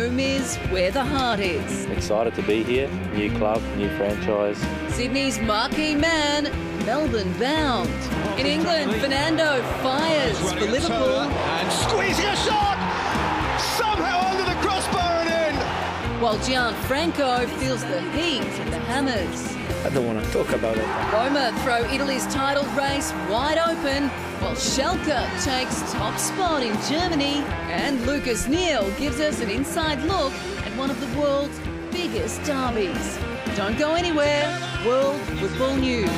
Home is where the heart is. Excited to be here. New club, new franchise. Sydney's marquee man, Melbourne bound. In England, Fernando fires for Liverpool. And squeezing a shot! Somehow under the crossbar and in! While Gianfranco feels the heat of the Hammers. I don't want to talk about it. Roma throw Italy's title race wide open, while Schalke takes top spot in Germany. And Lucas Neal gives us an inside look at one of the world's biggest derbies. Don't go anywhere. World Football News.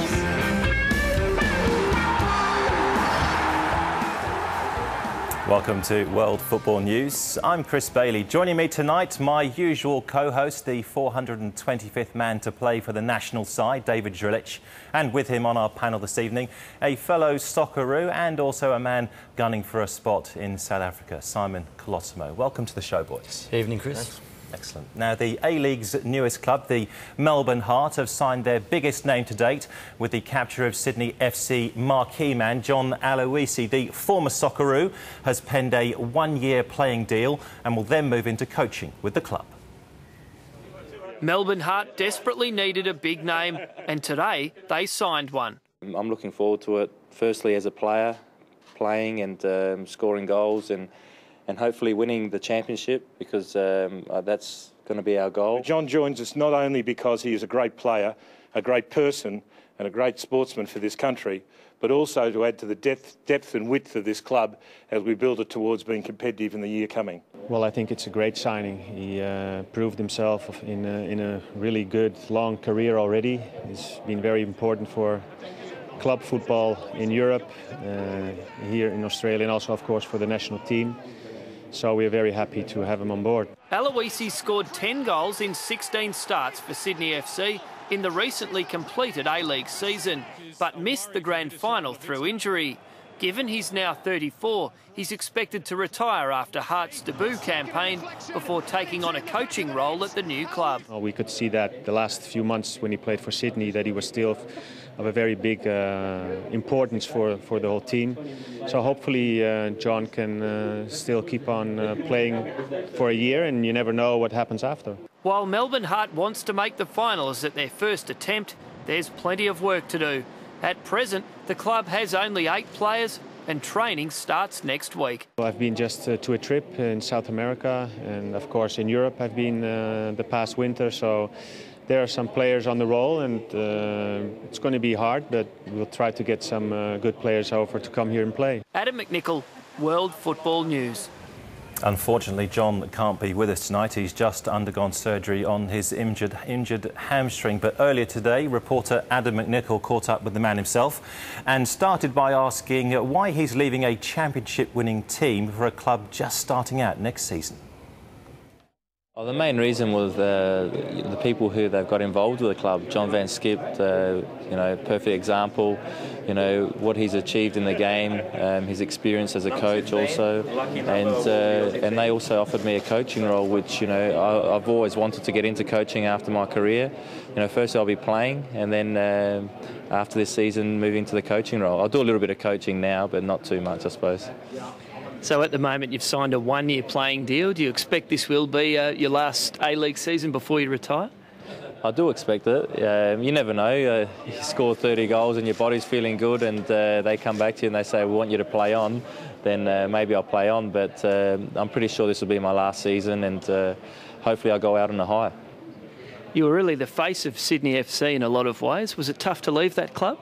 Welcome to World Football News. I'm Chris Bailey. Joining me tonight, my usual co-host, the 425th man to play for the national side, David Drilic. And with him on our panel this evening, a fellow Socceroo and also a man gunning for a spot in South Africa, Simon Colosimo. Welcome to the show, boys. Evening, Chris. Thanks. Excellent. Now, the A-League's newest club, the Melbourne Heart, have signed their biggest name to date with the capture of Sydney FC marquee man John Aloisi. The former Socceroo has penned a one-year playing deal and will then move into coaching with the club. Melbourne Heart desperately needed a big name, and today they signed one. I'm looking forward to it, firstly as a player, playing and scoring goals and hopefully winning the championship, because that's going to be our goal. John joins us not only because he is a great player, a great person and a great sportsman for this country, but also to add to the depth and width of this club as we build it towards being competitive in the year coming. Well, I think it's a great signing. He proved himself in a really good, long career already. He's been very important for club football in Europe, here in Australia, and also, of course, for the national team. So we are very happy to have him on board. Aloisi scored 10 goals in 16 starts for Sydney FC in the recently completed A-League season, but missed the grand final through injury. Given he's now 34, he's expected to retire after Heart's debut campaign before taking on a coaching role at the new club. Well, we could see that the last few months when he played for Sydney, that he was still of a very big importance for the whole team. So hopefully John can still keep on playing for a year, and you never know what happens after. While Melbourne Heart wants to make the finals at their first attempt, there's plenty of work to do. At present, the club has only 8 players and training starts next week. I've been just to a trip in South America, and of course in Europe I've been the past winter, so there are some players on the roll, and it's going to be hard, but we'll try to get some good players over to come here and play. Adam McNicol, World Football News. Unfortunately, John can't be with us tonight. He's just undergone surgery on his injured hamstring. But earlier today, reporter Adam McNicol caught up with the man himself and started by asking why he's leaving a championship-winning team for a club just starting out next season. Well, the main reason was the people who they've got involved with the club. John Van Skip, perfect example. What he's achieved in the game, his experience as a coach also, and they also offered me a coaching role, which I've always wanted to get into coaching after my career. First I'll be playing, and then after this season move into the coaching role. I'll do a little bit of coaching now, but not too much, I suppose. So at the moment you've signed a one-year playing deal. Do you expect this will be your last A-League season before you retire? I do expect it. You never know. You score 30 goals and your body's feeling good, and they come back to you and they say, we want you to play on, then maybe I'll play on. But I'm pretty sure this will be my last season, and hopefully I'll go out on a high. You were really the face of Sydney FC in a lot of ways. Was it tough to leave that club?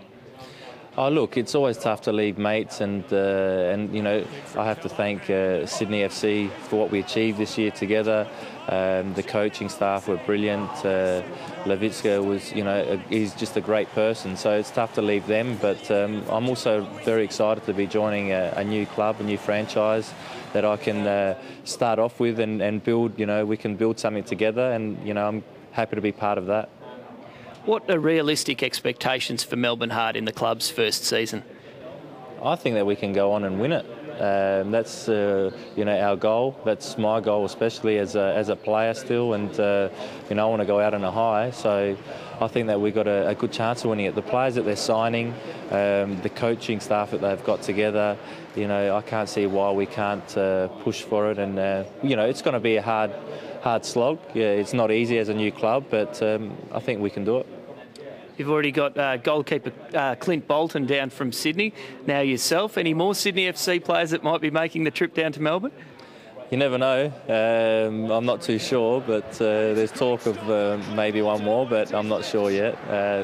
Oh, look, it's always tough to leave mates, and I have to thank Sydney FC for what we achieved this year together. The coaching staff were brilliant. Levitska was, he's just a great person, so it's tough to leave them. But I'm also very excited to be joining a new club, a new franchise that I can start off with and build. We can build something together, and I'm happy to be part of that. What are realistic expectations for Melbourne Heart in the club's first season? I think that we can go on and win it. That's our goal. That's my goal, especially as a player still, and I want to go out on a high. So I think that we've got a good chance of winning it. The players that they're signing, the coaching staff that they've got together, I can't see why we can't push for it. And it's going to be a hard hard slog. Yeah, it's not easy as a new club, but I think we can do it. You've already got goalkeeper Clint Bolton down from Sydney. Now yourself. Any more Sydney FC players that might be making the trip down to Melbourne? You never know. I'm not too sure, but there's talk of maybe one more, but I'm not sure yet.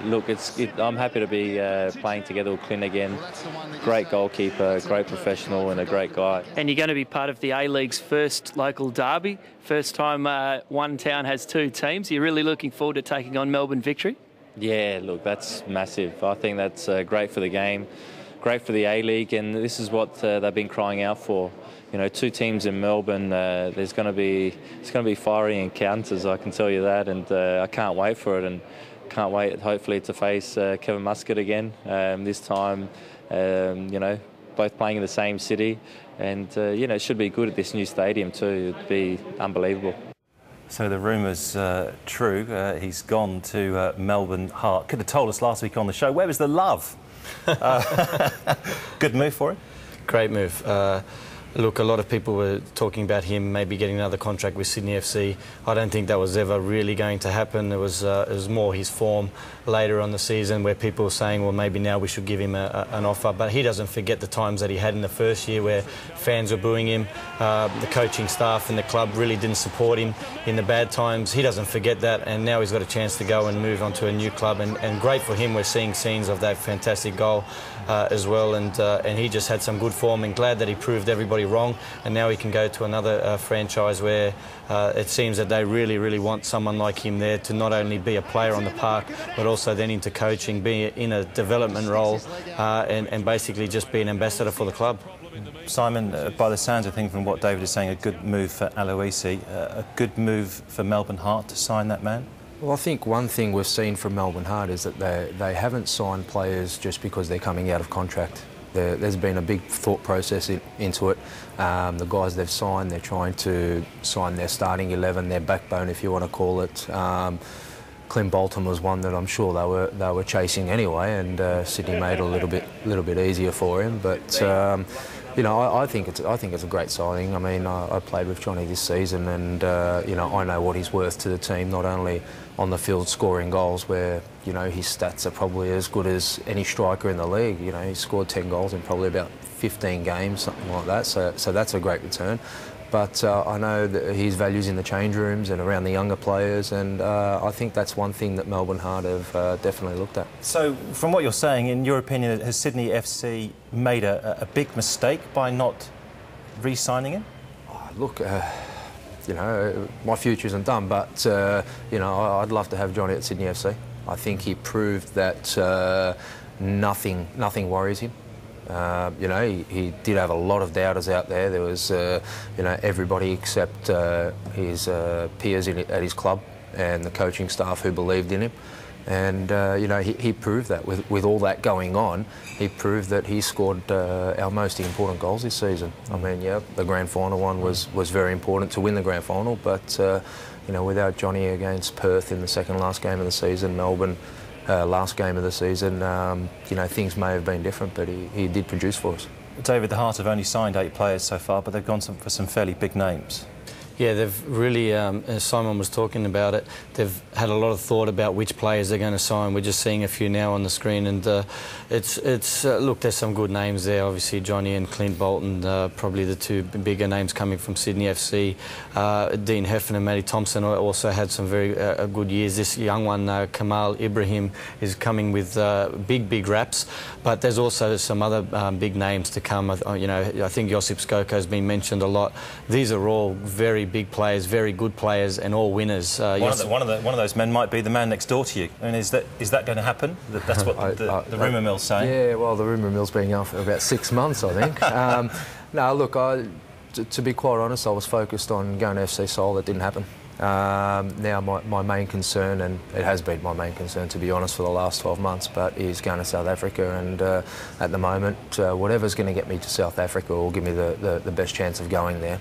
Look, I'm happy to be playing together with Clint again. Great goalkeeper, great professional, and a great guy. And you're going to be part of the A-League's first local derby. First time one town has two teams. You're really looking forward to taking on Melbourne Victory? Yeah, look, that's massive. I think that's great for the game, great for the A-League, and this is what they've been crying out for. You know, two teams in Melbourne. It's going to be fiery encounters, I can tell you that, and I can't wait for it, and can't wait, hopefully, to face Kevin Muscat again. This time, you know, both playing in the same city, and you know, it should be good at this new stadium too. It'd be unbelievable. So the rumour's true. He's gone to Melbourne Heart. Could have told us last week on the show. Where was the love? Good move for him? Great move. Look, a lot of people were talking about him maybe getting another contract with Sydney FC. I don't think that was ever really going to happen. It was more his form later on the season where people were saying, well, maybe now we should give him an offer. But he doesn't forget the times that he had in the first year where fans were booing him. The coaching staff and the club really didn't support him in the bad times. He doesn't forget that, and now he's got a chance to go and move on to a new club. And great for him. We're seeing scenes of that fantastic goal as well. And he just had some good form, and glad that he proved everybody wrong, and now he can go to another franchise where it seems that they really, really want someone like him there to not only be a player on the park, but also then into coaching, be in a development role, and basically just be an ambassador for the club. Simon, by the sounds of things from what David is saying, a good move for Aloisi, a good move for Melbourne Heart to sign that man? Well, I think one thing we've seen from Melbourne Heart is that they haven't signed players just because they're coming out of contract. There's been a big thought process into it. The guys they've signed, they're trying to sign their starting 11, their backbone, if you want to call it. Clint Bolton was one that I'm sure they were chasing anyway, and Sydney made it a little bit easier for him. But you know, I think it's a great signing. I mean, I played with Johnny this season, and you know, I know what he's worth to the team, not only on the field scoring goals, where you know his stats are probably as good as any striker in the league. You know, he scored 10 goals in probably about 15 games, something like that. So that's a great return. But I know that his values in the change rooms and around the younger players, and I think that's one thing that Melbourne Heart have definitely looked at. So, from what you're saying, in your opinion, has Sydney FC made a big mistake by not re-signing him? Oh, look, you know, my future isn't done, but you know, I'd love to have Johnny at Sydney FC. I think he proved that nothing worries him. You know, he did have a lot of doubters out there. There was, you know, everybody except his peers at his club and the coaching staff who believed in him. And, you know, he proved that. With all that going on, he proved that he scored our most important goals this season. I mean, yeah, the grand final one was very important to win the grand final, but, you know, without Johnny against Perth in the second last game of the season, Melbourne, last game of the season, you know, things may have been different, but he did produce for us. David, the Heart have only signed 8 players so far, but they've gone for some fairly big names. Yeah, they've really, as Simon was talking about it, they've had a lot of thought about which players they're going to sign. We're just seeing a few now on the screen, and look, there's some good names there. Obviously, Johnny and Clint Bolton, probably the two bigger names coming from Sydney FC. Dean Heffern and Matty Thompson also had some very good years. This young one, Kamal Ibrahim, is coming with big raps. But there's also some other big names to come. You know, I think Josip Skoko has been mentioned a lot. These are all very big players, very good players, and all winners. One of those men might be the man next door to you. I mean, is that going to happen? That's what the rumour mill's saying. Yeah, well, the rumour mill's been going for about 6 months, I think. No, look, to be quite honest, I was focused on going to FC Seoul. That didn't happen. Now my main concern, and it has been my main concern to be honest for the last 12 months, but is going to South Africa, and at the moment whatever's going to get me to South Africa will give me the best chance of going there.